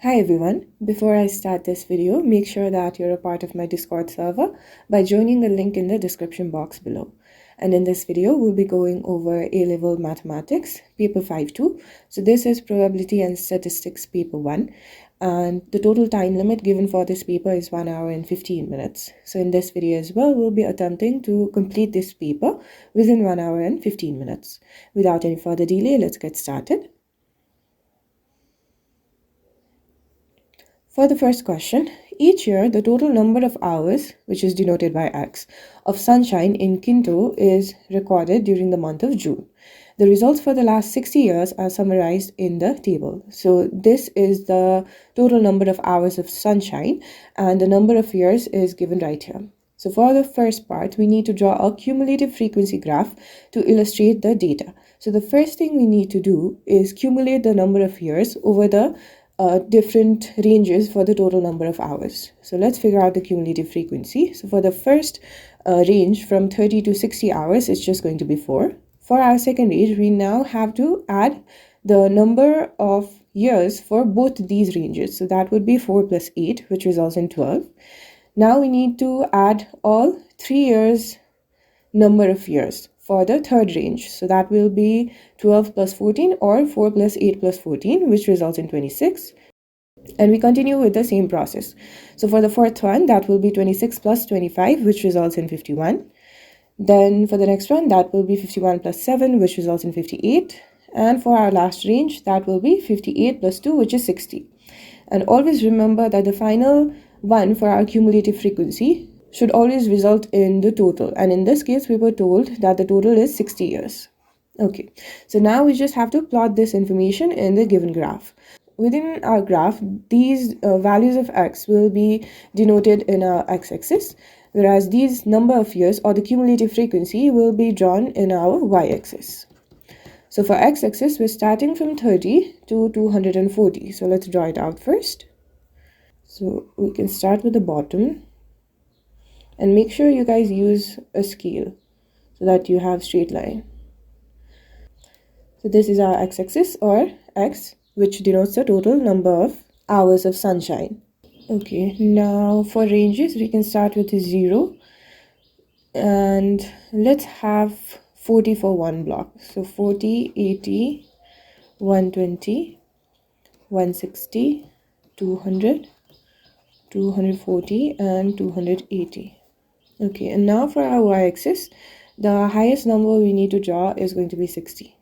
Hi everyone, before I start this video, make sure that you're a part of my Discord server by joining the link in the description box below. And in this video, we'll be going over A-Level Mathematics, Paper 5-2. So this is Probability and Statistics Paper 1. And the total time limit given for this paper is 1 hour and 15 minutes. So in this video as well, we'll be attempting to complete this paper within 1 hour and 15 minutes. Without any further delay, let's get started. For the first question, each year the total number of hours, which is denoted by X, of sunshine in Kinto is recorded during the month of June. The results for the last 60 years are summarized in the table. So this is the total number of hours of sunshine and the number of years is given right here. So for the first part, we need to draw a cumulative frequency graph to illustrate the data. So the first thing we need to do is cumulate the number of years over the different ranges for the total number of hours. So let's figure out the cumulative frequency. So for the first range from 30 to 60 hours, it's just going to be 4. For our second range, we now have to add the number of years for both these ranges. So that would be 4 plus 8, which results in 12. Now we need to add all 3 years number of years for the third range. So that will be 12 plus 14 or 4 plus 8 plus 14, which results in 26. And we continue with the same process. So for the fourth one, that will be 26 plus 25, which results in 51. Then for the next one, that will be 51 plus 7, which results in 58. And for our last range, that will be 58 plus 2, which is 60. And always remember that the final one for our cumulative frequency should always result in the total. And in this case, we were told that the total is 60 years. Okay, so now we just have to plot this information in the given graph. Within our graph, these values of X will be denoted in our x-axis, whereas these number of years or the cumulative frequency will be drawn in our y-axis. So for x-axis, we're starting from 30 to 240. So let's draw it out first. So we can start with the bottom. And make sure you guys use a scale so that you have straight line. So this is our x-axis or x, which denotes the total number of hours of sunshine. Okay, now for ranges, we can start with a 0. And let's have 40 for one block. So 40, 80, 120, 160, 200, 240, and 280. Okay, and now for our y-axis, the highest number we need to draw is going to be 60.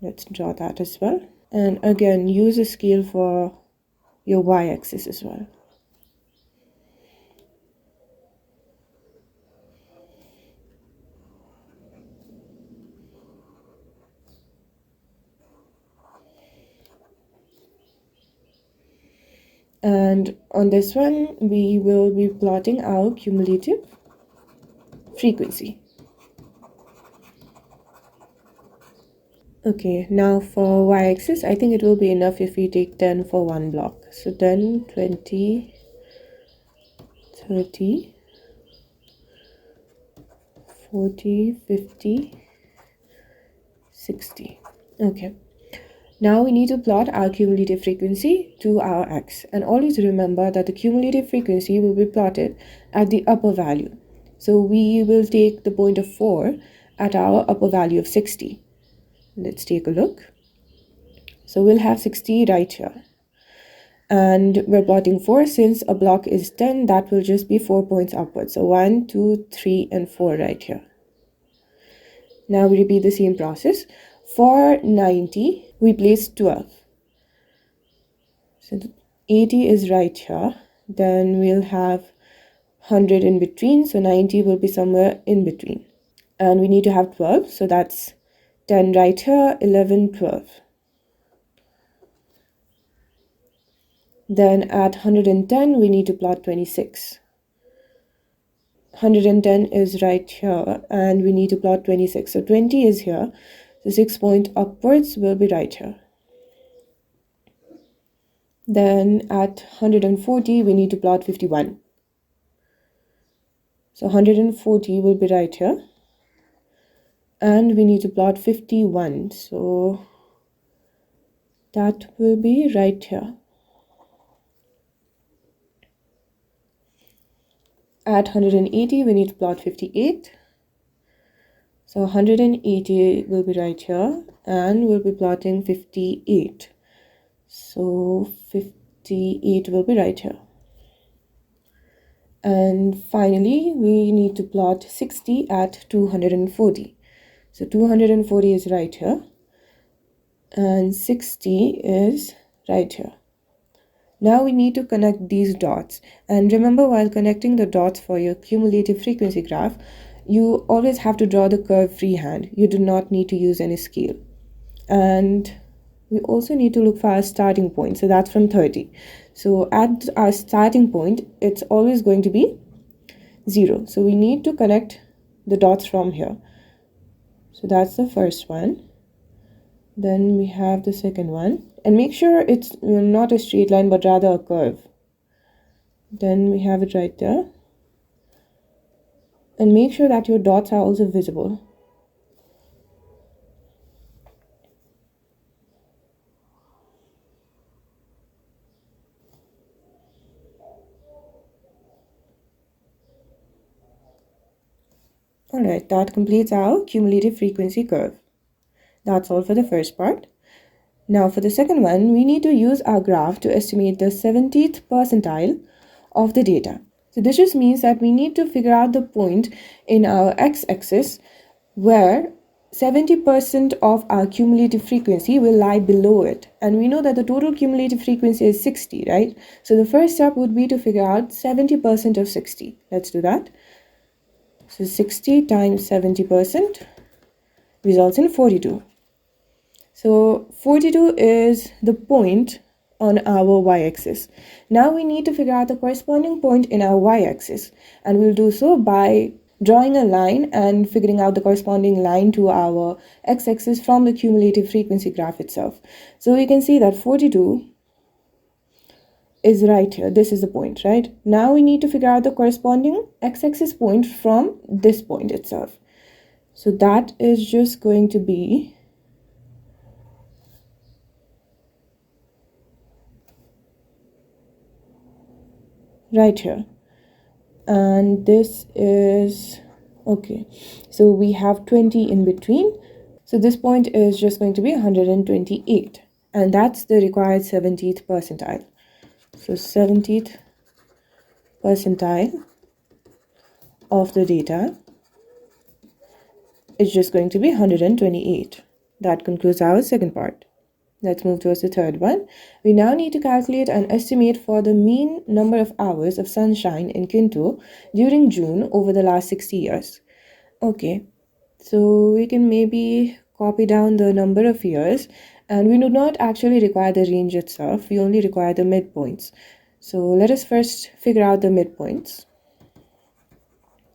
Let's draw that as well. And again, use a scale for your y-axis as well. And on this one, we will be plotting our cumulative frequency. Okay, now for y-axis, I think it will be enough if we take 10 for one block. So 10, 20, 30, 40, 50, 60. Okay. Now we need to plot our cumulative frequency to our x. And always remember that the cumulative frequency will be plotted at the upper value. So we will take the point of 4 at our upper value of 60. Let's take a look. So we'll have 60 right here. And we're plotting 4. Since a block is 10, that will just be 4 points upwards. So 1, 2, 3, and 4 right here. Now we repeat the same process. For 90, we place 12. So 80 is right here. Then we'll have 100 in between. So 90 will be somewhere in between. And we need to have 12. So that's 10 right here, 11, 12. Then at 110, we need to plot 26. 110 is right here, and we need to plot 26. So 20 is here. So 6 point upwards will be right here. Then at 140, we need to plot 51. So 140 will be right here. And we need to plot 51. So That will be right here. At 180, we need to plot 58. So 180 will be right here, and we'll be plotting 58. So 58 will be right here. And finally, we need to plot 60 at 240. So 240 is right here, and 60 is right here. Now we need to connect these dots. And remember, while connecting the dots for your cumulative frequency graph, you always have to draw the curve freehand. You do not need to use any scale. And we also need to look for our starting point. So that's from 30. So at our starting point, it's always going to be 0. So we need to connect the dots from here. So that's the first one. Then we have the second one. And make sure it's not a straight line, but rather a curve. Then we have it right there. And make sure that your dots are also visible. Alright, that completes our cumulative frequency curve. That's all for the first part. Now for the second one, we need to use our graph to estimate the 70th percentile of the data. So this just means that we need to figure out the point in our x-axis where 70% of our cumulative frequency will lie below it. And we know that the total cumulative frequency is 60, right? So the first step would be to figure out 70% of 60. Let's do that. So 60 times 70% results in 42. So 42 is the point on our y-axis. Now we need to figure out the corresponding point in our y-axis, and we'll do so by drawing a line and figuring out the corresponding line to our x-axis from the cumulative frequency graph itself. So we can see that 42 is right here. This is the point, right? Now we need to figure out the corresponding x-axis point from this point itself. So that is just going to be right here, and this is okay. So we have 20 in between, so this point is just going to be 128, and that's the required 70th percentile. So 70th percentile of the data is just going to be 128. That concludes our second part. Let's move towards the third one. We now need to calculate an estimate for the mean number of hours of sunshine in Kinto during June over the last 60 years. Okay, so we can maybe copy down the number of years, and we do not actually require the range itself. We only require the midpoints. So let us first figure out the midpoints.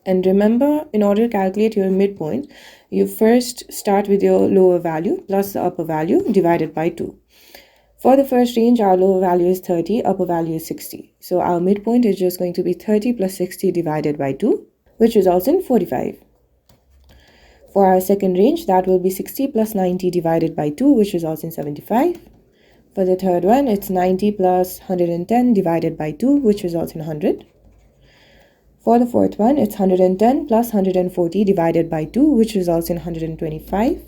And remember, in order to calculate your midpoint, you first start with your lower value plus the upper value divided by 2. For the first range, our lower value is 30, upper value is 60. So our midpoint is just going to be 30 plus 60 divided by 2, which results in 45. For our second range, that will be 60 plus 90 divided by 2, which results in 75. For the third one, it's 90 plus 110 divided by 2, which results in 100. For the fourth one, it's 110 plus 140 divided by 2, which results in 125.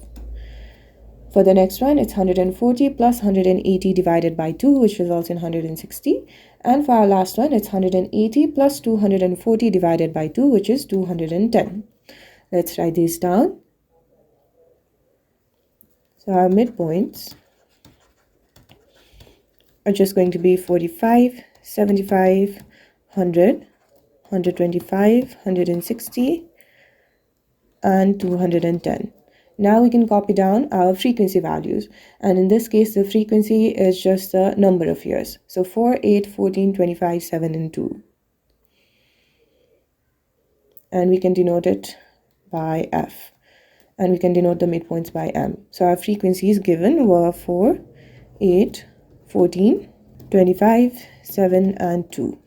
For the next one, it's 140 plus 180 divided by 2, which results in 160. And for our last one, it's 180 plus 240 divided by 2, which is 210. Let's write these down. So our midpoints are just going to be 45, 75, 100. 125, 160, and 210. Now we can copy down our frequency values, and in this case the frequency is just the number of years. So 4, 8, 14, 25, 7, and 2. And we can denote it by F, and we can denote the midpoints by M. So our frequencies given were 4, 8, 14, 25, 7, and 2.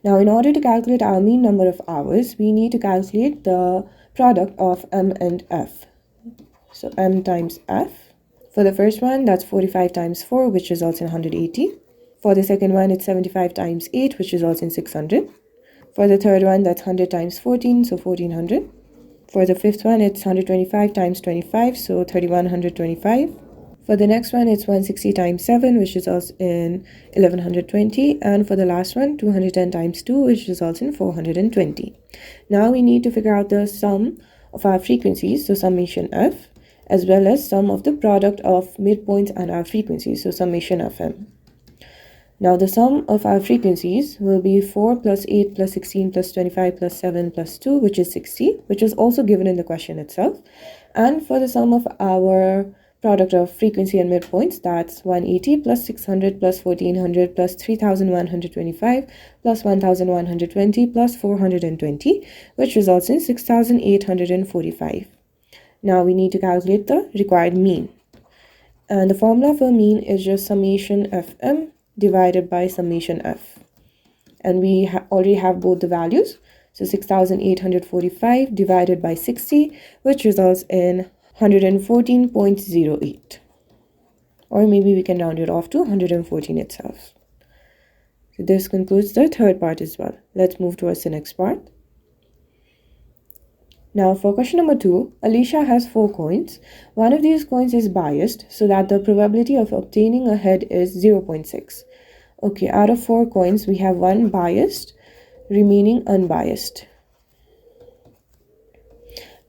Now, in order to calculate our mean number of hours, we need to calculate the product of M and F. So M times F For the first one, that's 45 times 4, which results in 180. For the second one, it's 75 times 8, which results in 600. For the third one, that's 100 times 14, so 1400. For the fifth one, it's 125 times 25, so 3125. For the next one, it's 160 times 7, which results in 1120. And for the last one, 210 times 2, which results in 420. Now we need to figure out the sum of our frequencies, so summation f, as well as sum of the product of midpoints and our frequencies, so summation of m. Now the sum of our frequencies will be 4 plus 8 plus 16 plus 25 plus 7 plus 2, which is 60, which is also given in the question itself. And for the sum of our product of frequency and midpoints, that's 180 plus 600 plus 1400 plus 3125 plus 1120 plus 420, which results in 6845. Now we need to calculate the required mean. And the formula for mean is just summation fm divided by summation f. And we already have both the values. So 6845 divided by 60, which results in 114.08. Or maybe we can round it off to 114 itself. So this concludes the third part as well. Let's move towards the next part. Now for question number 2, Alicia has 4 coins. One of these coins is biased, so that the probability of obtaining a head is 0.6. Okay, out of 4 coins, we have one biased, remaining unbiased.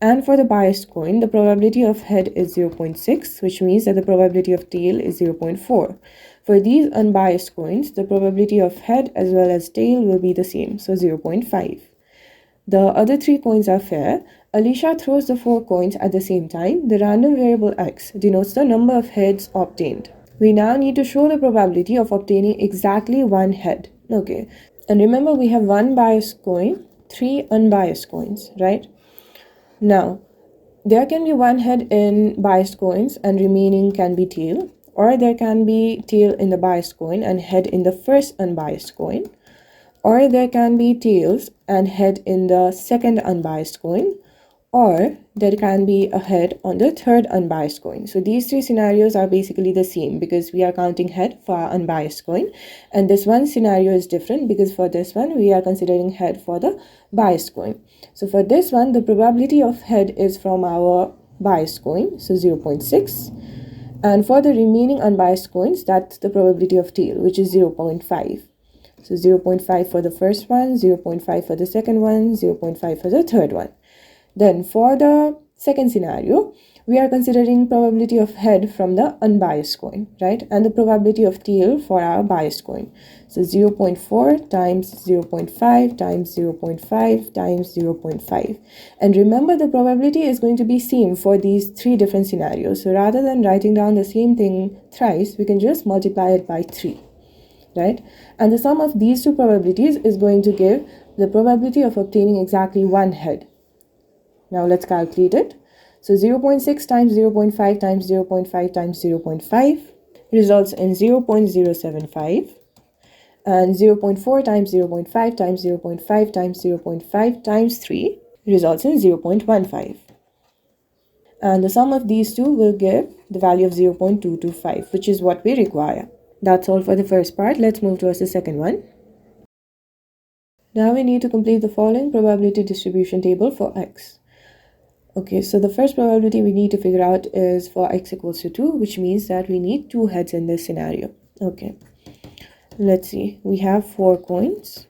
And for the biased coin, the probability of head is 0.6, which means that the probability of tail is 0.4. For these unbiased coins, the probability of head as well as tail will be the same, so 0.5. The other 3 coins are fair. Alicia throws the 4 coins at the same time. The random variable x denotes the number of heads obtained. We now need to show the probability of obtaining exactly one head. Okay, and remember we have one biased coin, 3 unbiased coins, right? Now, there can be one head in biased coins and remaining can be tail, or there can be tail in the biased coin and head in the first unbiased coin. Or there can be tails and head in the second unbiased coin, or there can be a head on the third unbiased coin. So these 3 scenarios are basically the same because we are counting head for our unbiased coin, and this one scenario is different because for this one we are considering head for the biased coin. So for this one, the probability of head is from our biased coin, so 0.6, and for the remaining unbiased coins, that's the probability of tail, which is 0.5. So 0.5 for the first one, 0.5 for the second one, 0.5 for the third one. Then for the second scenario, we are considering probability of head from the unbiased coin, right? And the probability of tail for our biased coin. So 0.4 times 0.5 times 0.5 times 0.5. And remember, the probability is going to be same for these 3 different scenarios. So rather than writing down the same thing thrice, we can just multiply it by 3. Right? And the sum of these 2 probabilities is going to give the probability of obtaining exactly one head. Now let's calculate it. So 0.6 times 0.5 times 0.5 times 0.5 results in 0.075, and 0.4 times 0.5 times 0.5 times 0.5 times 3 results in 0.15. And the sum of these 2 will give the value of 0.225, which is what we require. That's all for the first part. Let's move towards the second one. Now we need to complete the following probability distribution table for x. Okay, so the first probability we need to figure out is for x equals to 2, which means that we need 2 heads in this scenario. Okay, let's see. We have 4 coins.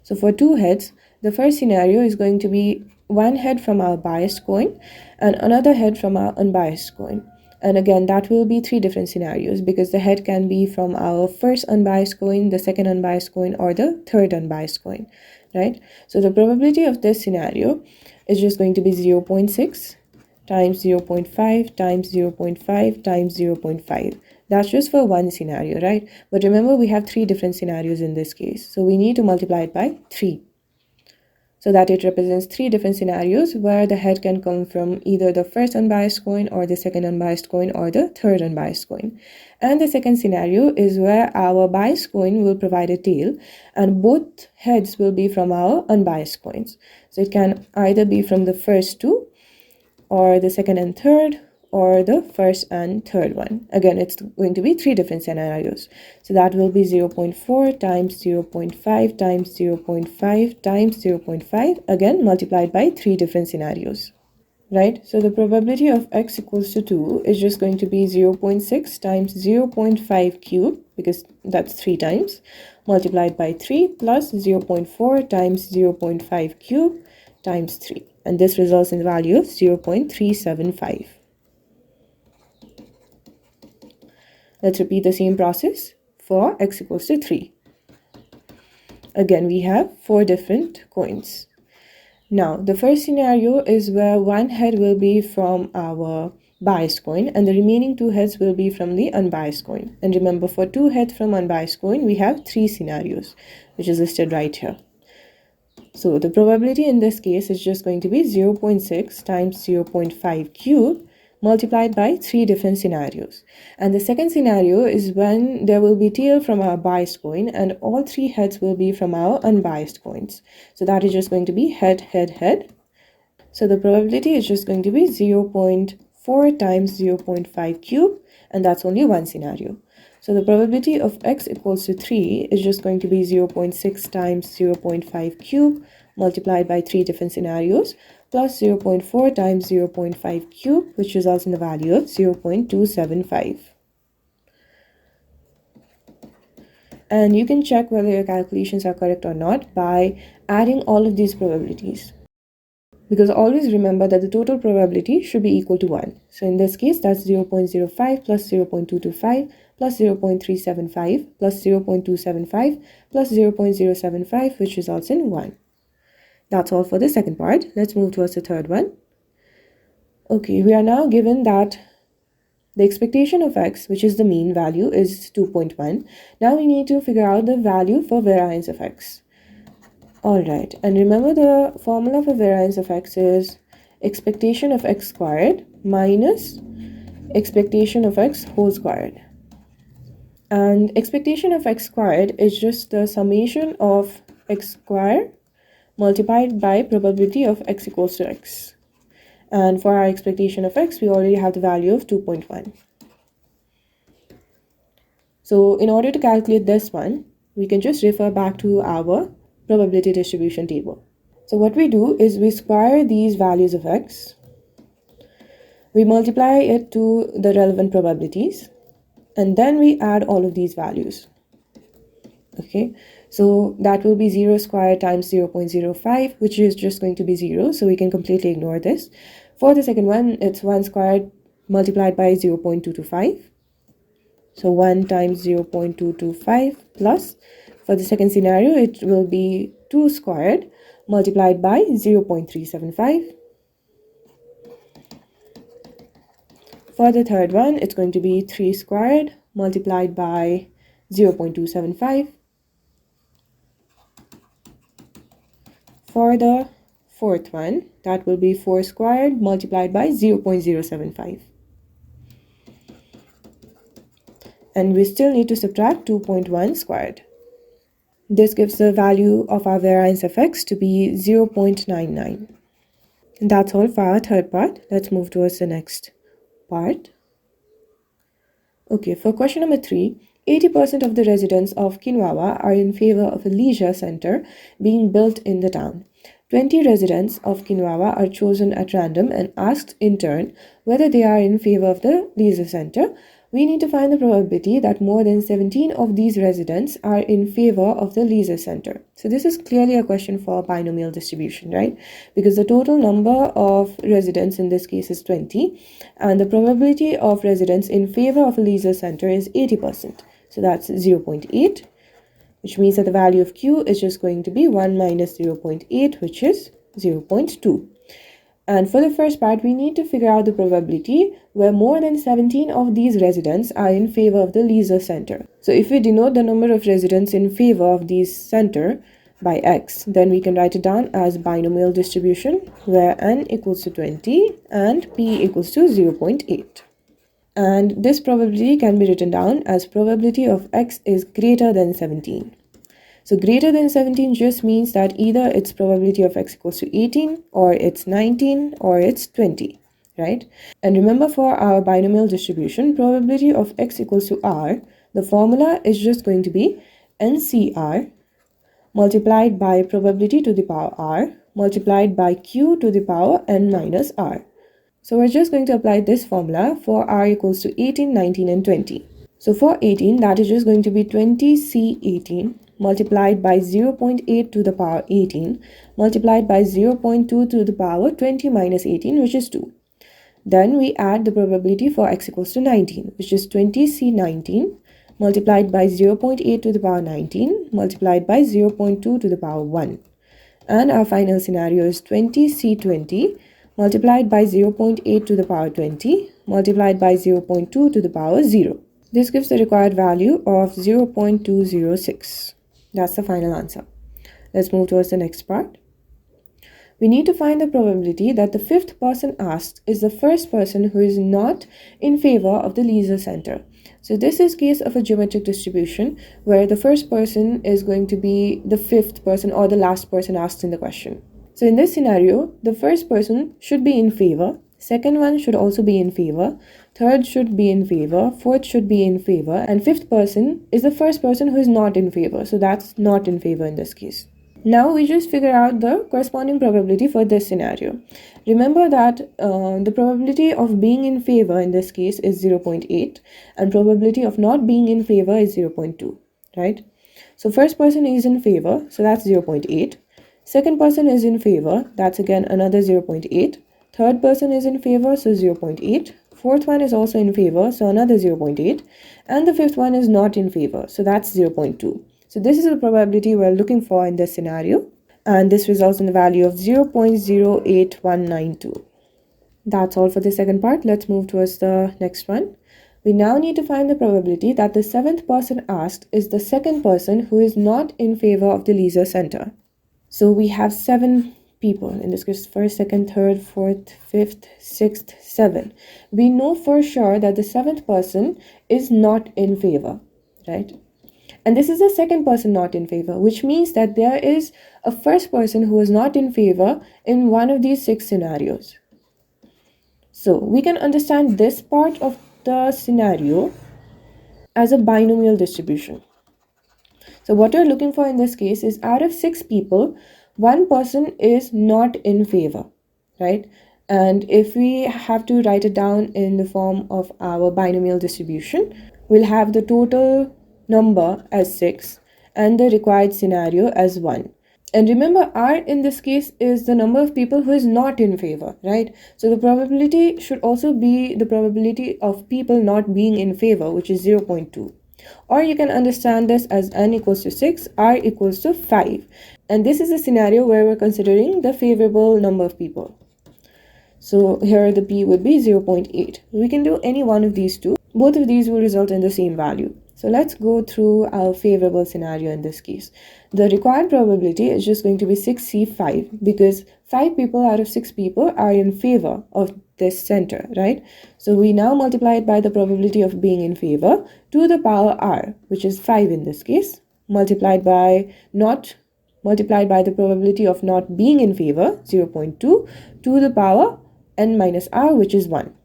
So for 2 heads, the first scenario is going to be one head from our biased coin and another head from our unbiased coin. And again, that will be 3 different scenarios because the head can be from our first unbiased coin, the second unbiased coin, or the third unbiased coin, right? So the probability of this scenario is just going to be 0.6 times 0.5 times 0.5 times 0.5. That's just for one scenario, right? But remember, we have 3 different scenarios in this case. So we need to multiply it by 3. So that it represents 3 different scenarios where the head can come from either the first unbiased coin or the second unbiased coin or the third unbiased coin. And the second scenario is where our biased coin will provide a tail and both heads will be from our unbiased coins. So it can either be from the first 2 or the second and third or the first and third one. Again, it's going to be three different scenarios. So that will be 0.4 times 0.5 times 0.5 times 0.5, again multiplied by three different scenarios. Right, so the probability of x equals to 2 is just going to be 0.6 times 0.5 cubed, because that's 3 times, multiplied by 3 plus 0.4 times 0.5 cubed times 3. And this results in the value of 0.375. Let's repeat the same process for x equals to 3. Again, we have 4 different coins. Now, the first scenario is where one head will be from our biased coin and the remaining 2 heads will be from the unbiased coin. And remember, for 2 heads from unbiased coin, we have 3 scenarios, which is listed right here. So the probability in this case is just going to be 0.6 times 0.5 cubed multiplied by 3 different scenarios. And the second scenario is when there will be tail from our biased coin and all 3 heads will be from our unbiased coins. So that is just going to be head, head, head. So the probability is just going to be 0.4 times 0.5 cubed, and that's only one scenario. So the probability of x equals to 3 is just going to be 0.6 times 0.5 cubed multiplied by 3 different scenarios, plus 0.4 times 0.5 cubed, which results in the value of 0.275. And you can check whether your calculations are correct or not by adding all of these probabilities. Because always remember that the total probability should be equal to 1. So in this case, that's 0.05 plus 0.225 plus 0.375 plus 0.275 plus 0.075, which results in 1. That's all for the second part. Let's move towards the third one. Okay, we are now given that the expectation of x, which is the mean value, is 2.1. Now we need to figure out the value for variance of x. Alright, and remember the formula for variance of x is expectation of x squared minus expectation of x whole squared. And expectation of x squared is just the summation of x squared multiplied by probability of x equals to x. And for our expectation of x, we already have the value of 2.1. So in order to calculate this one, we can just refer back to our probability distribution table. So what we do is we square these values of x, we multiply it to the relevant probabilities, and then we add all of these values. Okay, so that will be 0 squared times 0.05, which is just going to be 0, so we can completely ignore this. For the second one, it's 1 squared multiplied by 0.225. So 1 times 0.225 plus, for the second scenario, it will be 2 squared multiplied by 0.375. For the third one, it's going to be 3 squared multiplied by 0.275. For the fourth one, that will be 4 squared multiplied by 0.075. And we still need to subtract 2.1 squared. This gives the value of our variance of x to be 0.99. And that's all for our third part. Let's move towards the next part. Okay, for question number 3, 80% of the residents of Kinwawa are in favor of a leisure center being built in the town. 20 residents of Kinwawa are chosen at random and asked in turn whether they are in favor of the leisure center. We need to find the probability that more than 17 of these residents are in favor of the leisure center. So this is clearly a question for binomial distribution, right? Because the total number of residents in this case is 20, and the probability of residents in favor of a leisure center is 80%. So that's 0.8, which means that the value of Q is just going to be 1 minus 0.8, which is 0.2. And for the first part, we need to figure out the probability where more than 17 of these residents are in favor of the leisure center. So if we denote the number of residents in favor of these center by x, then we can write it down as binomial distribution where n equals to 20 and p equals to 0.8. And this probability can be written down as probability of x is greater than 17. So greater than 17 just means that either its probability of x equals to 18 or it's 19 or it's 20, right? And remember, for our binomial distribution, probability of x equals to r, the formula is just going to be NCR multiplied by probability to the power r multiplied by q to the power n minus r. So we're just going to apply this formula for r equals to 18, 19, and 20. So for 18, that is just going to be 20C18 multiplied by 0.8 to the power 18 multiplied by 0.2 to the power 20 minus 18, which is 2. Then we add the probability for x equals to 19, which is 20C19 multiplied by 0.8 to the power 19 multiplied by 0.2 to the power 1. And our final scenario is 20C20 multiplied by 0.8 to the power 20 multiplied by 0.2 to the power 0. This gives the required value of 0.206. That's the final answer. Let's move towards the next part. We need to find the probability that the fifth person asked is the first person who is not in favor of the leisure center. So this is case of a geometric distribution where the first person is going to be the fifth person or the last person asked in the question. So in this scenario, the first person should be in favor, second one should also be in favor, third should be in favor, fourth should be in favor, and fifth person is the first person who is not in favor. So that's not in favor in this case. Now we just figure out the corresponding probability for this scenario. Remember that the probability of being in favor in this case is 0.8 and probability of not being in favor is 0.2, right? So first person is in favor, so that's 0.8. Second person is in favor, that's again another 0.8. Third person is in favor, so 0.8. Fourth one is also in favor, so another 0.8. And the fifth one is not in favor, so that's 0.2. So this is the probability we're looking for in this scenario, and this results in the value of 0.08192. That's all for the second part. Let's move towards the next one. We now need to find the probability that the seventh person asked is the second person who is not in favor of the leisure center. So we have 7 people in this case: first, second, third, fourth, fifth, sixth, 7. We know for sure that the seventh person is not in favor, right? And this is the second person not in favor, which means that there is a first person who is not in favor in one of these 6 scenarios. So we can understand this part of the scenario as a binomial distribution. So what we're looking for in this case is out of 6 people, one person is not in favor, right? And if we have to write it down in the form of our binomial distribution, we'll have the total number as 6 and the required scenario as 1. And remember, r in this case is the number of people who is not in favor, right? So the probability should also be the probability of people not being in favor, which is 0.2. Or you can understand this as n equals to 6, r equals to 5. And this is a scenario where we're considering the favorable number of people. So here the p would be 0.8. We can do any one of these two. Both of these will result in the same value. So let's go through our favorable scenario in this case. The required probability is just going to be 6C5 because 5 people out of 6 people are in favor of this center, right? So we now multiply it by the probability of being in favor to the power r, which is 5 in this case, multiplied by the probability of not being in favor, 0.2, to the power n minus r, which is 1.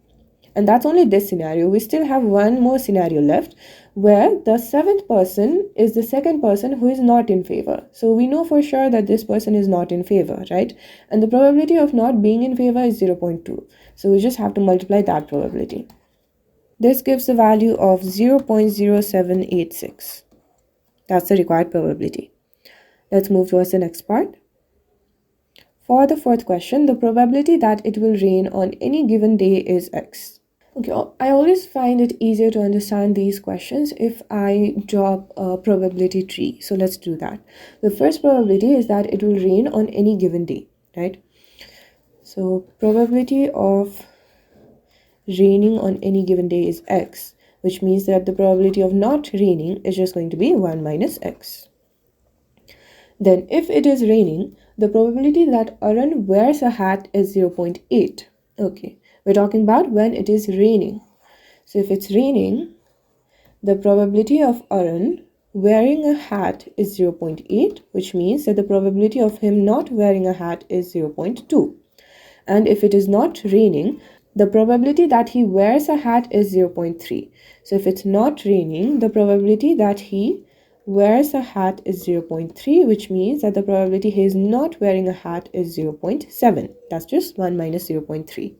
And that's only this scenario. We still have one more scenario left where the seventh person is the second person who is not in favor. So we know for sure that this person is not in favor, right? And the probability of not being in favor is 0.2. So we just have to multiply that probability. This gives the value of 0.0786. That's the required probability. Let's move towards the next part. For the fourth question, the probability that it will rain on any given day is x. Okay, I always find it easier to understand these questions if I draw a probability tree. So let's do that. The first probability is that it will rain on any given day, right? So probability of raining on any given day is x, which means that the probability of not raining is just going to be 1 minus x. Then if it is raining, the probability that Arun wears a hat is 0.8. Okay, we're talking about when it is raining. So if it's raining, the probability of Arun wearing a hat is 0.8, which means that the probability of him not wearing a hat is 0.2. And if it is not raining, the probability that he wears a hat is 0.3. So if it's not raining, the probability that he wears a hat is 0.3, which means that the probability he is not wearing a hat is 0.7. That's just 1 minus 0.3.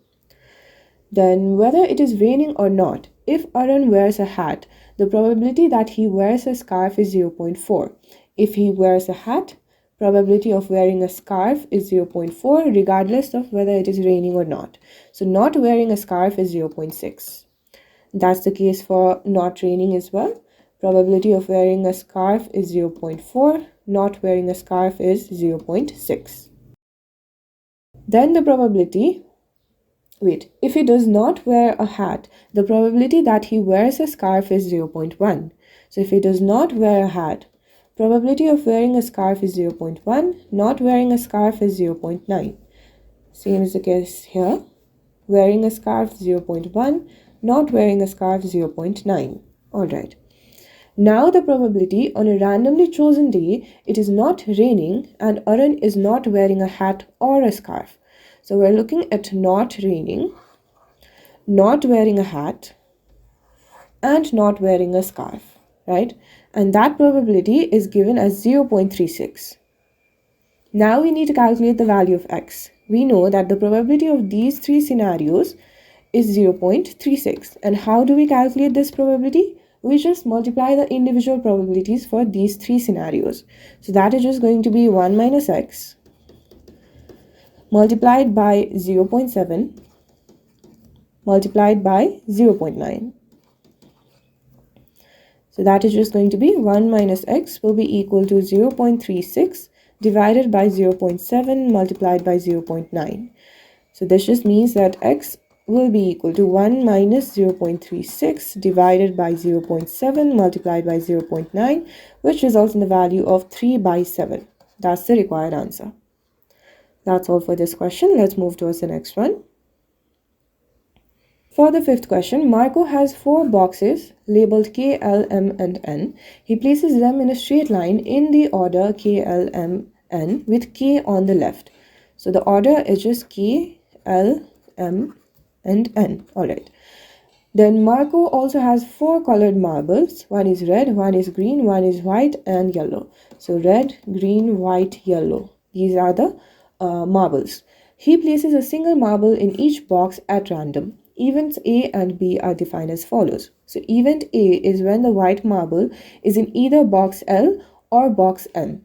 Then whether it is raining or not, if Arun wears a hat, the probability that he wears a scarf is 0.4. If he wears a hat, probability of wearing a scarf is 0.4 regardless of whether it is raining or not. So not wearing a scarf is 0.6. That's the case for not raining as well. Probability of wearing a scarf is 0.4. Not wearing a scarf is 0.6. Then the probability, if he does not wear a hat, the probability that he wears a scarf is 0.1. So if he does not wear a hat, probability of wearing a scarf is 0.1. Not wearing a scarf is 0.9. Same is the case here. Wearing a scarf 0.1. Not wearing a scarf 0.9. Alright. Now the probability on a randomly chosen day, it is not raining and Arun is not wearing a hat or a scarf. So we're looking at not raining, not wearing a hat, and not wearing a scarf, right? And that probability is given as 0.36. Now we need to calculate the value of x. We know that the probability of these three scenarios is 0.36. And how do we calculate this probability? We just multiply the individual probabilities for these three scenarios. So that is just going to be 1 minus x multiplied by 0.7 multiplied by 0.9. So that is just going to be 1 minus x will be equal to 0.36 divided by 0.7 multiplied by 0.9. So this just means that x will be equal to 1 minus 0.36 divided by 0.7 multiplied by 0.9, which results in the value of 3 by 7. That's the required answer. That's all for this question. Let's move towards the next one. For the fifth question, Marco has 4 boxes labeled K, L, M, and N. He places them in a straight line in the order K, L, M, N with K on the left. So the order is just K, L, M, and N. Alright. Then Marco also has 4 colored marbles. One is red, one is green, one is white, and yellow. So red, green, white, yellow. These are the marbles. He places a single marble in each box at random. Events A and B are defined as follows. So event A is when the white marble is in either box L or box M.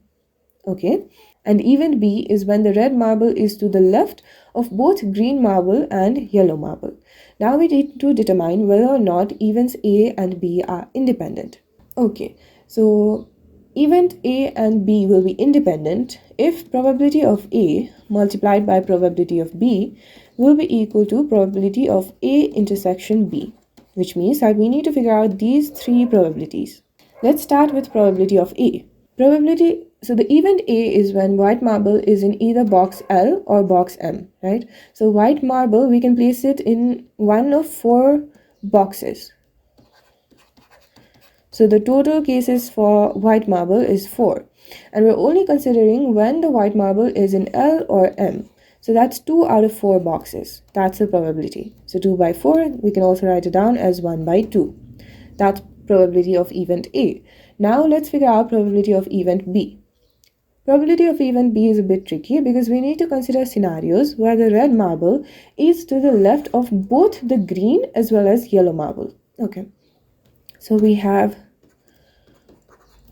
Okay. And event B is when the red marble is to the left of both green marble and yellow marble. Now we need to determine whether or not events A and B are independent. Okay. So event A and B will be independent if probability of A multiplied by probability of B will be equal to probability of A intersection B, which means that we need to figure out these 3 probabilities. Let's start with probability of A. So the event A is when white marble is in either box L or box M, right? So white marble, we can place it in one of 4 boxes. So the total cases for white marble is 4. And we're only considering when the white marble is in L or M. So that's 2 out of 4 boxes. That's the probability. So 2 by 4, we can also write it down as 1 by 2. That's probability of event A. Now let's figure out probability of event B. Probability of event B is a bit tricky because we need to consider scenarios where the red marble is to the left of both the green as well as yellow marble. Okay. So we have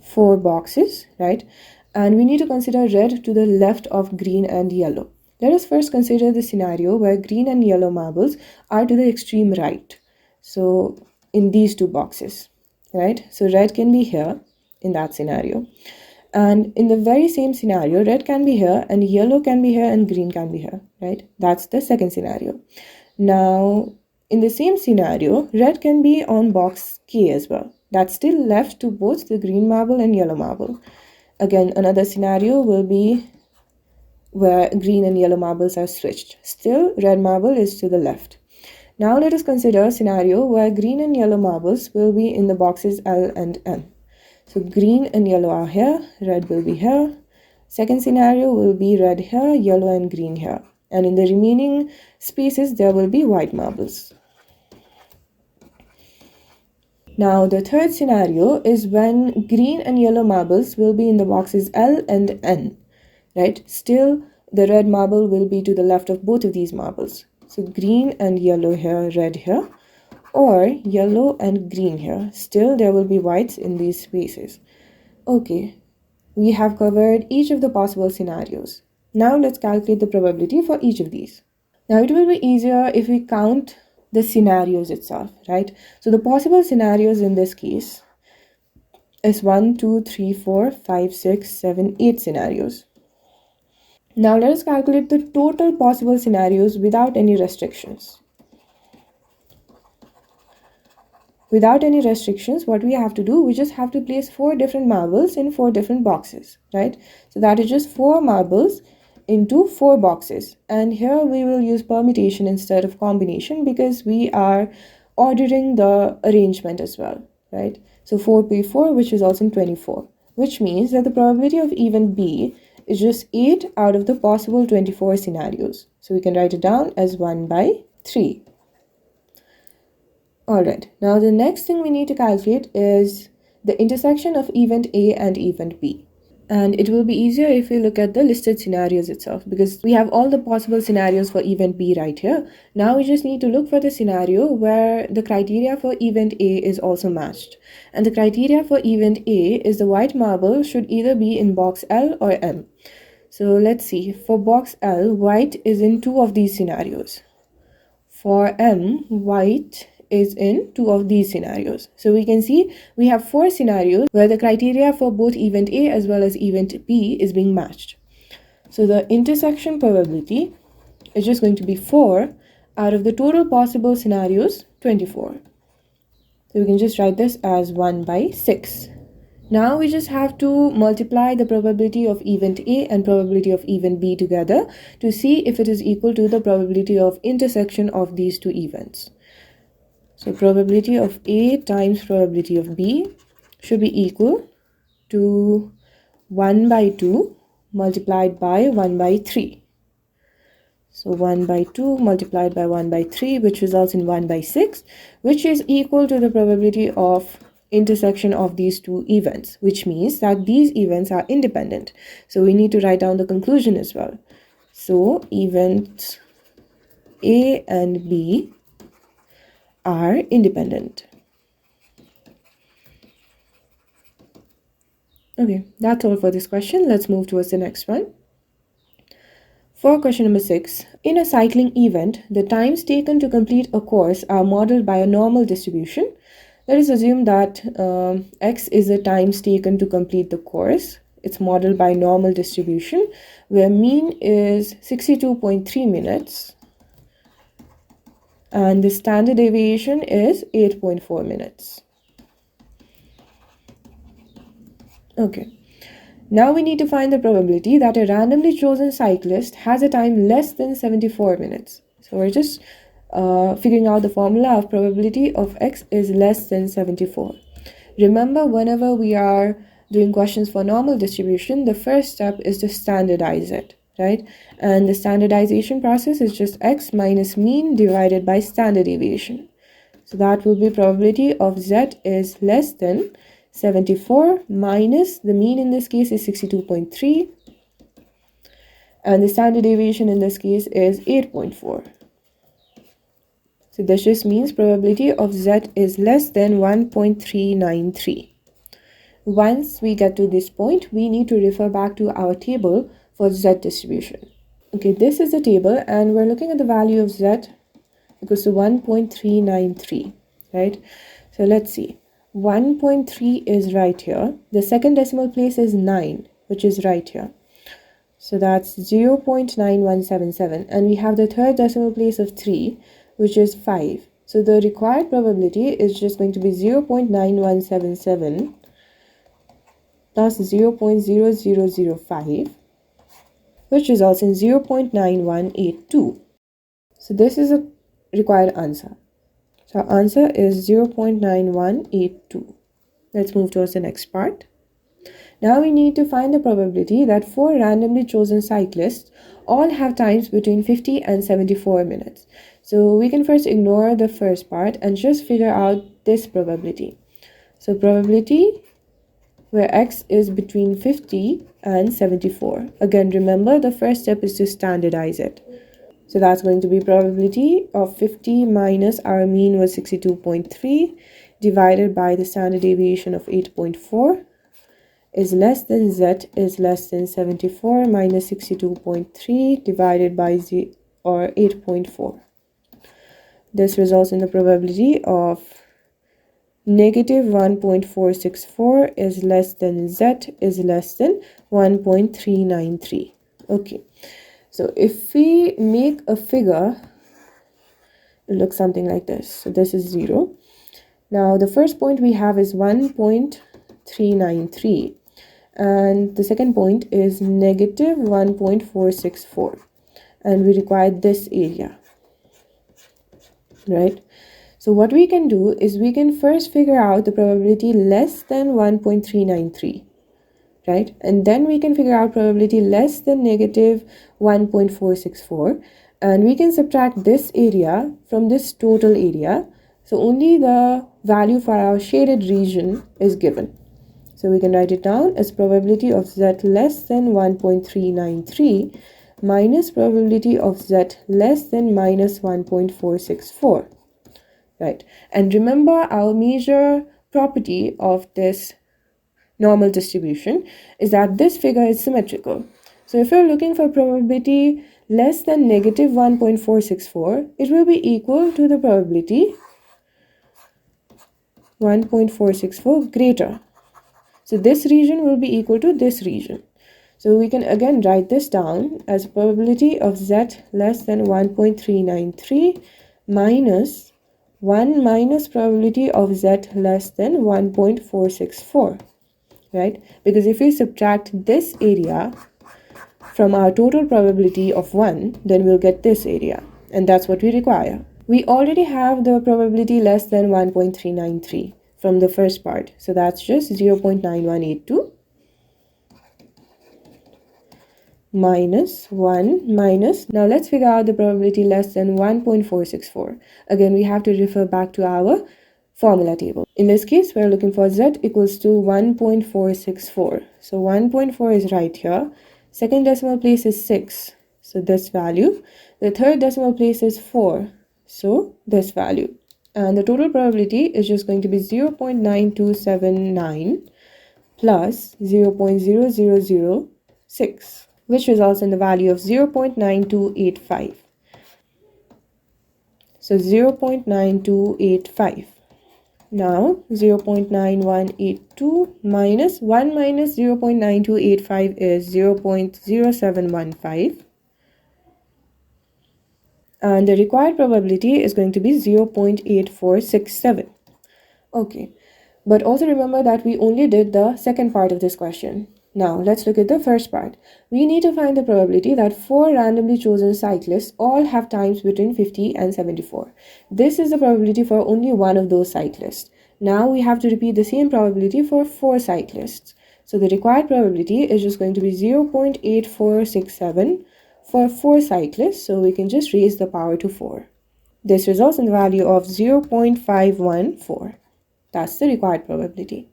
4 boxes, right? And we need to consider red to the left of green and yellow. Let us first consider the scenario where green and yellow marbles are to the extreme right. So in these 2 boxes, right? So red can be here in that scenario. And in the very same scenario, red can be here and yellow can be here and green can be here, right? That's the second scenario. Now, in the same scenario, red can be on box K as well. That's still left to both the green marble and yellow marble. Again, another scenario will be where green and yellow marbles are switched. Still, red marble is to the left. Now let us consider a scenario where green and yellow marbles will be in the boxes L and M. So green and yellow are here, red will be here. Second scenario will be red here, yellow and green here. And in the remaining spaces, there will be white marbles. Now, the third scenario is when green and yellow marbles will be in the boxes L and N, right? Still, the red marble will be to the left of both of these marbles. So green and yellow here, red here, or yellow and green here. Still, there will be whites in these spaces. Okay, we have covered each of the possible scenarios. Now let's calculate the probability for each of these. Now it will be easier if we count the scenarios itself, right? So the possible scenarios in this case is 1, 2, 3, 4, 5, 6, 7, 8 scenarios. Now let us calculate the total possible scenarios without any restrictions. Without any restrictions, what we have to do, we just have to place 4 different marbles in 4 different boxes, right? So that is just 4 marbles into 4 boxes. And here we will use permutation instead of combination because we are ordering the arrangement as well, right? So 4p4, which is also in 24, which means that the probability of event B is just 8 out of the possible 24 scenarios. So we can write it down as 1 by 3. Alright, now the next thing we need to calculate is the intersection of event A and event B. And it will be easier if we look at the listed scenarios itself because we have all the possible scenarios for event B right here. Now we just need to look for the scenario where the criteria for event A is also matched. And the criteria for event A is the white marble should either be in box L or M. So let's see, for box L, white is in 2 of these scenarios. For M, white is in 2 of these scenarios. So we can see we have 4 scenarios where the criteria for both event A as well as event B is being matched. So the intersection probability is just going to be 4 out of the total possible scenarios, 24. So we can just write this as 1 by 6. Now we just have to multiply the probability of event A and probability of event B together to see if it is equal to the probability of intersection of these 2 events. So probability of A times probability of B should be equal to 1 by 2 multiplied by 1 by 3. So 1 by 2 multiplied by 1 by 3, which results in 1 by 6, which is equal to the probability of intersection of these 2 events, which means that these events are independent. So we need to write down the conclusion as well. So events A and B are independent. Okay, that's all for this question. Let's move towards the next one. For question number 6, in a cycling event, the times taken to complete a course are modeled by a normal distribution. Let us assume that x is the times taken to complete the course. It's modeled by normal distribution, where mean is 62.3 minutes, and the standard deviation is 8.4 minutes. Okay. Now we need to find the probability that a randomly chosen cyclist has a time less than 74 minutes. So we're just figuring out the formula of probability of x is less than 74. Remember, whenever we are doing questions for normal distribution, the first step is to standardize it, right? And the standardization process is just x minus mean divided by standard deviation. So that will be probability of z is less than 74 minus the mean in this case is 62.3 and the standard deviation in this case is 8.4. So this just means probability of z is less than 1.393. Once we get to this point, we need to refer back to our table for z distribution. Okay, this is the table and we're looking at the value of z equals to 1.393, right? So let's see. 1.3 is right here. The second decimal place is 9, which is right here. So that's 0.9177. And we have the third decimal place of 3, which is 5. So the required probability is just going to be 0.9177 plus 0.0005, which results in 0.9182. So this is a required answer. So our answer is 0.9182. Let's move towards the next part. Now we need to find the probability that 4 randomly chosen cyclists all have times between 50 and 74 minutes. So we can first ignore the first part and just figure out this probability. So probability where x is between 50 and 74. Again, remember the first step is to standardize it. So that's going to be probability of 50 minus our mean was 62.3 divided by the standard deviation of 8.4 is less than z is less than 74 minus 62.3 divided by 8.4. This results in the probability of negative 1.464 is less than z is less than 1.393. Okay. So if we make a figure, it looks something like this. So this is 0. Now the first point we have is 1.393 and the second point is negative 1.464 and we require this area, right? So what we can do is we can first figure out the probability less than 1.393. Right? And then we can figure out probability less than negative 1.464 and we can subtract this area from this total area. So only the value for our shaded region is given. So we can write it down as probability of z less than 1.393 minus probability of z less than minus 1.464. Right? And remember our major property of this normal distribution is that this figure is symmetrical. So if you're looking for probability less than negative 1.464, it will be equal to the probability 1.464 greater. So this region will be equal to this region. So we can again write this down as probability of z less than 1.393 minus 1 minus probability of z less than 1.464. Right? Because if we subtract this area from our total probability of 1, then we'll get this area. And that's what we require. We already have the probability less than 1.393 from the first part. So that's just 0.9182 minus 1 minus. Now let's figure out the probability less than 1.464. Again, we have to refer back to our formula table. In this case, we're looking for z equals to 1.464. So 1.4 is right here. Second decimal place is 6. So this value. The third decimal place is 4. So this value. And the total probability is just going to be 0.9279 plus 0.0006, which results in the value of 0.9285. So 0.9285. Now 0.9182 minus 1 minus 0.9285 is 0.0715 and the required probability is going to be 0.8467. Okay, but also remember that we only did the second part of this question. Now let's look at the first part. We need to find the probability that 4 randomly chosen cyclists all have times between 50 and 74. This is the probability for only one of those cyclists. Now we have to repeat the same probability for 4 cyclists. So the required probability is just going to be 0.8467 for 4 cyclists. So we can just raise the power to 4. This results in the value of 0.514. That's the required probability.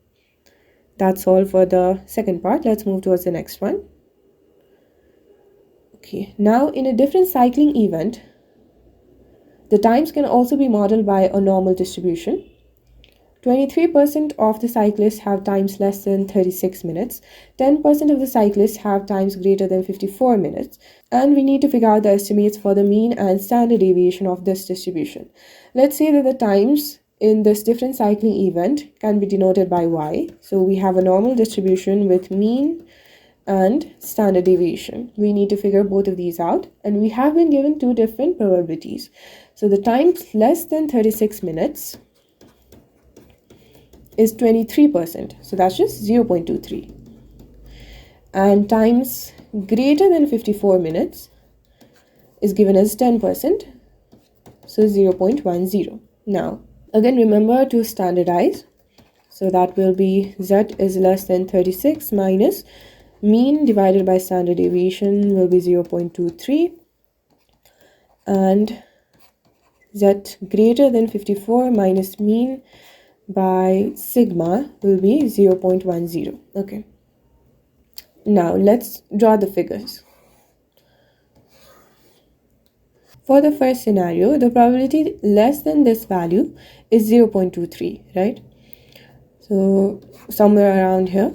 That's all for the second part. Let's move towards the next one. Okay, now in a different cycling event, the times can also be modeled by a normal distribution. 23% of the cyclists have times less than 36 minutes. 10% of the cyclists have times greater than 54 minutes. And we need to figure out the estimates for the mean and standard deviation of this distribution. Let's say that the times in this different cycling event can be denoted by y. So we have a normal distribution with mean and standard deviation. We need to figure both of these out, and we have been given 2 different probabilities. So the times less than 36 minutes is 23%. So that's just 0.23. And times greater than 54 minutes is given as 10%. So 0.10. Now, again, remember to standardize. So that will be z is less than 36 minus mean divided by standard deviation will be 0.23, and z greater than 54 minus mean by sigma will be 0.10. Okay, now let's draw the figures. For the first scenario, the probability less than this value is 0.23, right? So somewhere around here.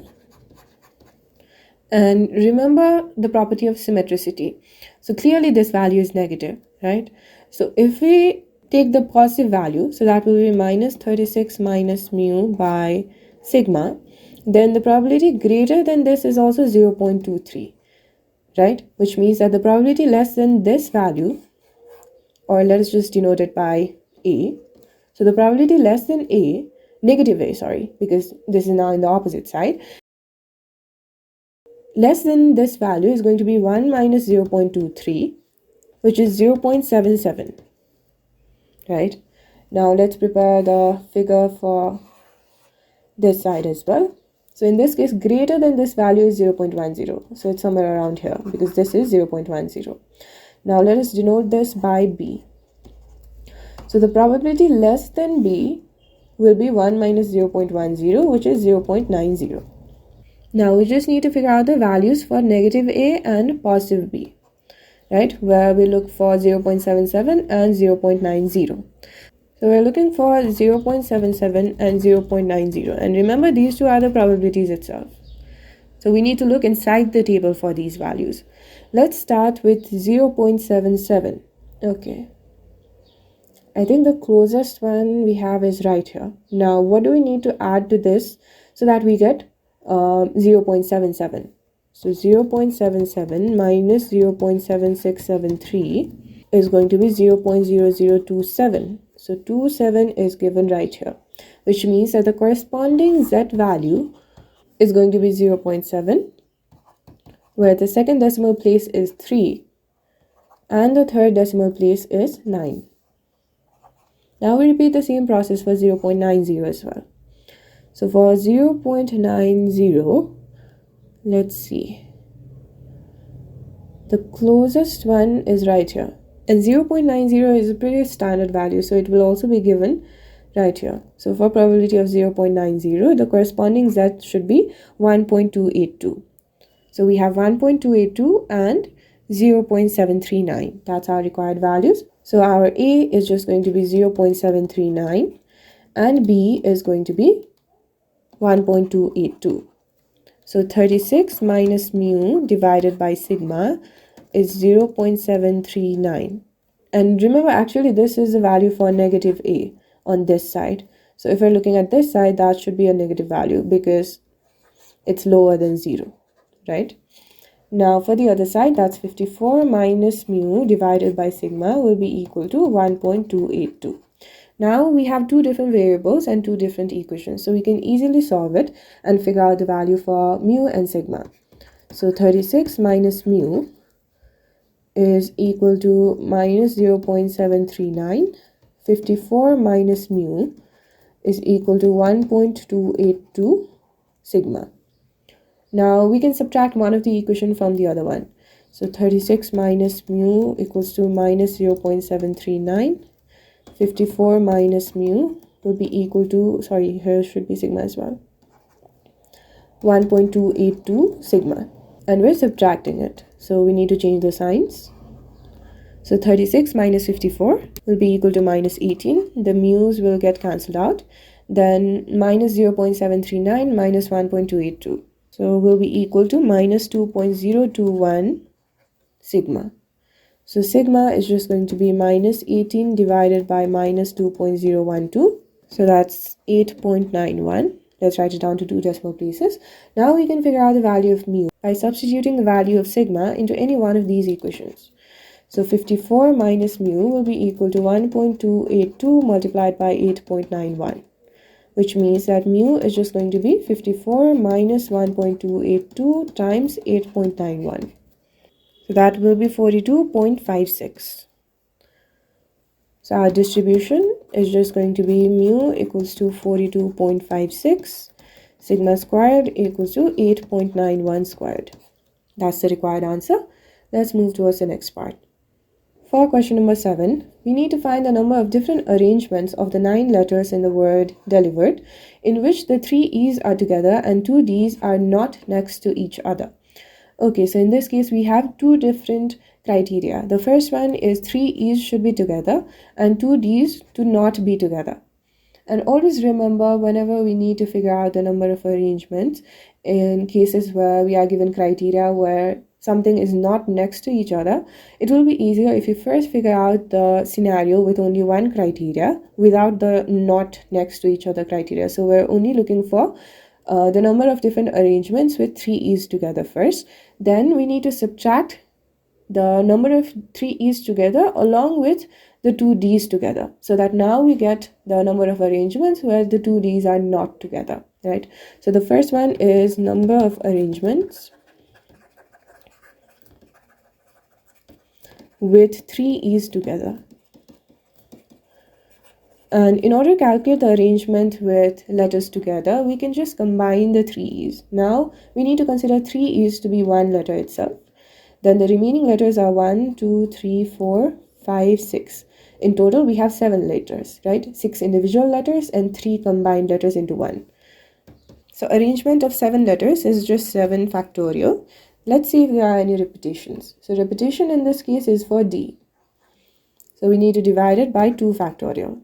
And remember the property of symmetricity. So clearly this value is negative, right? So if we take the positive value, so that will be minus 36 minus mu by sigma, then the probability greater than this is also 0.23, right? Which means that the probability less than this value, or let us just denote it by A. So the probability less than A, negative A, sorry, because this is now in the opposite side, less than this value is going to be 1 minus 0.23, which is 0.77, right? Now let's prepare the figure for this side as well. So in this case, greater than this value is 0.10. So it's somewhere around here because this is 0.10. Now let us denote this by B. So the probability less than B will be 1 minus 0.10, which is 0.90. Now we just need to figure out the values for negative A and positive B, right? Where we look for 0.77 and 0.90. So we're looking for 0.77 and 0.90. And remember, these two are the probabilities itself. So we need to look inside the table for these values. Let's start with 0.77. Okay. I think the closest one we have is right here. Now, what do we need to add to this so that we get 0.77? So 0.77 minus 0.7673 is going to be 0.0027. So 27 is given right here, which means that the corresponding z value is going to be 0.7, where the second decimal place is 3 and the third decimal place is 9. Now we repeat the same process for 0.90 as well. So for 0.90, let's see. The closest one is right here. And 0.90 is a pretty standard value, so it will also be given right here. So for probability of 0.90, the corresponding z should be 1.282. So we have 1.282 and 0.739. That's our required values. So our A is just going to be 0.739 and B is going to be 1.282. So 36 minus mu divided by sigma is 0.739. And remember, actually, this is the value for negative A on this side. So if we're looking at this side, that should be a negative value because it's lower than 0, right? Now for the other side, that's 54 minus mu divided by sigma will be equal to 1.282. Now we have two different variables and two different equations, so we can easily solve it and figure out the value for mu and sigma. So 36 minus mu is equal to minus 0.739. 54 minus mu is equal to 1.282 sigma. Now we can subtract one of the equation from the other one. So 36 minus mu equals to minus 0.739. 54 minus mu will be equal to, sorry, here should be sigma as well, 1.282 sigma. And we're subtracting it, so we need to change the signs. So 36 minus 54 will be equal to minus 18. The mu's will get cancelled out. Then minus 0.739 minus 1.282. So will be equal to minus 2.021 sigma. So sigma is just going to be minus 18 divided by minus 2.012. So that's 8.91. Let's write it down to 2 decimal places. Now we can figure out the value of mu by substituting the value of sigma into any one of these equations. So 54 minus mu will be equal to 1.282 multiplied by 8.91, which means that mu is just going to be 54 minus 1.282 times 8.91. So that will be 42.56. So our distribution is just going to be mu equals to 42.56. Sigma squared equals to 8.91 squared. That's the required answer. Let's move towards the next part. For question number 7, we need to find the number of different arrangements of the 9 letters in the word delivered in which the 3 E's are together and 2 D's are not next to each other. Okay, so in this case we have two different criteria. The first one is 3 E's should be together and 2 D's to not be together. And always remember, whenever we need to figure out the number of arrangements in cases where we are given criteria where something is not next to each other, it will be easier if you first figure out the scenario with only one criteria without the not next to each other criteria. So we're only looking for the number of different arrangements with 3 E's together first. Then we need to subtract the number of 3 E's together along with the 2 D's together, so that now we get the number of arrangements where the 2 D's are not together, right? So the first one is number of arrangements with 3 E's together. And in order to calculate the arrangement with letters together, we can just combine the 3 E's. Now we need to consider 3 E's to be one letter itself. Then the remaining letters are 1, 2, 3, 4, 5, 6. In total, we have 7 letters, right? 6 individual letters and 3 combined letters into one. So arrangement of 7 letters is just 7 factorial. Let's see if there are any repetitions. So repetition in this case is for D. So we need to divide it by 2 factorial.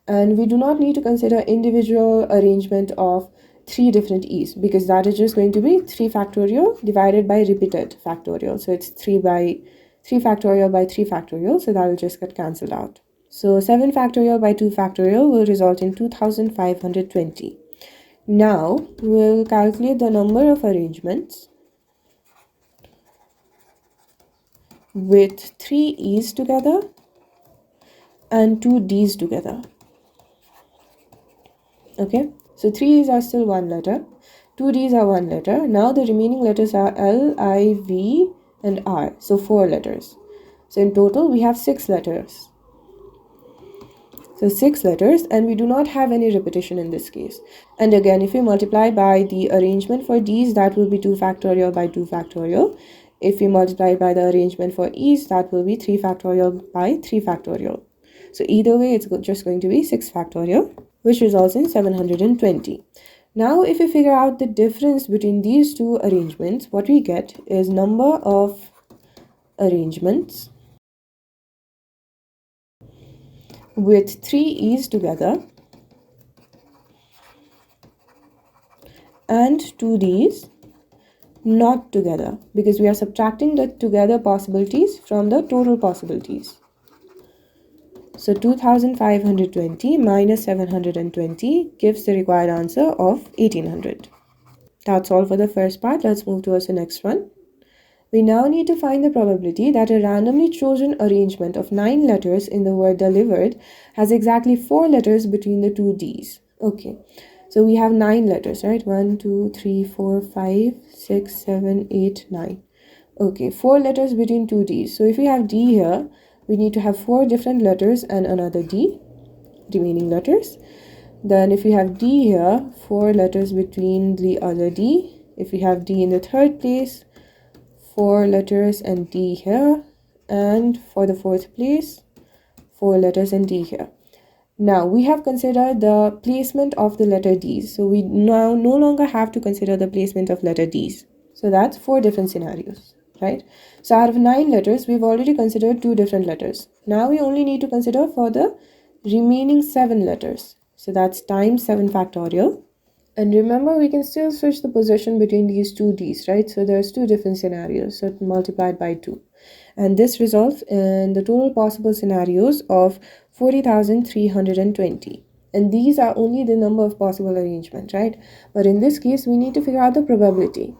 And we do not need to consider individual arrangement of 3 different E's, because that is just going to be 3 factorial divided by repeated factorial. So it's 3 factorial by 3 factorial, so that will just get cancelled out. So 7 factorial by 2 factorial will result in 2520. Now we'll calculate the number of arrangements with 3 E's together and 2 D's together. Okay, so 3 E's are still one letter, 2 D's are one letter. Now the remaining letters are L, I, V and R, so 4 letters. So in total we have 6 letters. So 6 letters, and we do not have any repetition in this case. And again, if we multiply by the arrangement for D's, that will be 2 factorial by 2 factorial. If we multiply by the arrangement for E's, that will be 3 factorial by 3 factorial. So either way, it's just going to be 6 factorial, which results in 720. Now, if we figure out the difference between these two arrangements, what we get is number of arrangements with 3 E's together and 2 D's not together, because we are subtracting the together possibilities from the total possibilities. So 2520 minus 720 gives the required answer of 1800. That's all for the first part. Let's move towards the next one. We now need to find the probability that a randomly chosen arrangement of 9 letters in the word delivered has exactly 4 letters between the 2 D's. Okay, so we have 9 letters, right? 1, 2, 3, 4, 5, 6, 7, 8, 9. Okay, 4 letters between 2 D's. So if we have D here, we need to have 4 different letters and another D, remaining letters. Then if we have D here, 4 letters between the other D. If we have D in the third place, 4 letters and D here. And for the fourth place, 4 letters and D here. Now we have considered the placement of the letter D's. So we now no longer have to consider the placement of letter D's. So that's 4 different scenarios, right? So out of 9 letters, we've already considered 2 different letters. Now we only need to consider for the remaining 7 letters. So that's times 7 factorial. And remember, we can still switch the position between these 2 D's, right? So there's 2 different scenarios, so multiplied by 2. And this results in the total possible scenarios of 40,320. And these are only the number of possible arrangements, right? But in this case, we need to figure out the probability.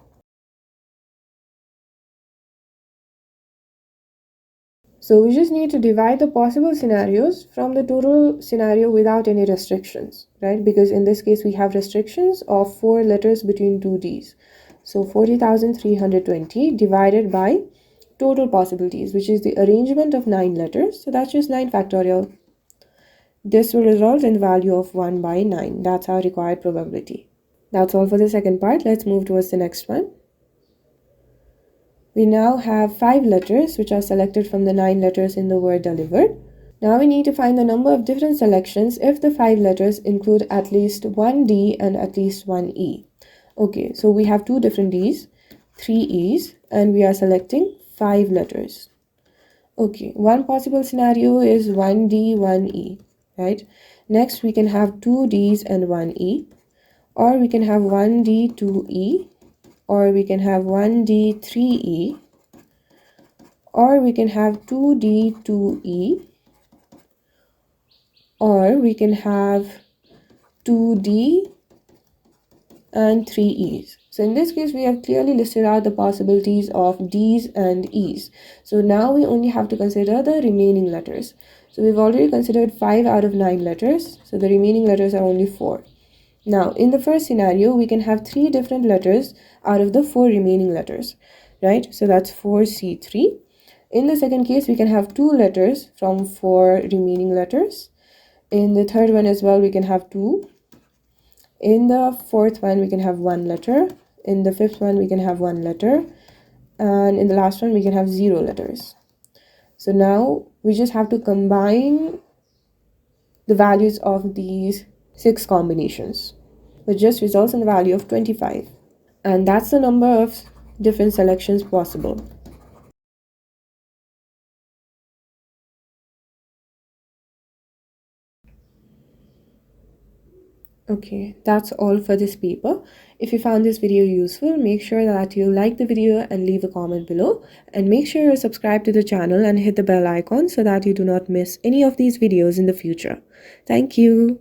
So we just need to divide the possible scenarios from the total scenario without any restrictions, right? Because in this case, we have restrictions of 4 letters between 2 D's. So 40,320 divided by total possibilities, which is the arrangement of 9 letters. So that's just 9 factorial. This will result in the value of 1 by 9. That's our required probability. That's all for the second part. Let's move towards the next one. We now have 5 letters which are selected from the 9 letters in the word delivered. Now we need to find the number of different selections if the 5 letters include at least one D and at least one E. Okay, so we have 2 different Ds, 3 E's, and we are selecting 5 letters. Okay, one possible scenario is 1 D, 1 E, right? Next, we can have 2 D's and 1 E, or we can have 1 D, 2 E, or we can have 1 D, 3 E, or we can have 2 D, 2 E, or we can have 2D and 3 E's. So in this case, we have clearly listed out the possibilities of D's and E's. So now we only have to consider the remaining letters. So we've already considered 5 out of 9 letters. So the remaining letters are only 4. Now, in the first scenario, we can have 3 different letters out of the 4 remaining letters, right? So that's 4C3. In the second case, we can have 2 letters from 4 remaining letters. In the third one as well, we can have 2. In the fourth one, we can have 1 letter. In the fifth one, we can have 1 letter. And in the last one, we can have 0 letters. So now we just have to combine the values of these 6 combinations, which just results in the value of 25. And that's the number of different selections possible. Okay, that's all for this paper. If you found this video useful, make sure that you like the video and leave a comment below. And make sure you subscribe to the channel and hit the bell icon so that you do not miss any of these videos in the future. Thank you.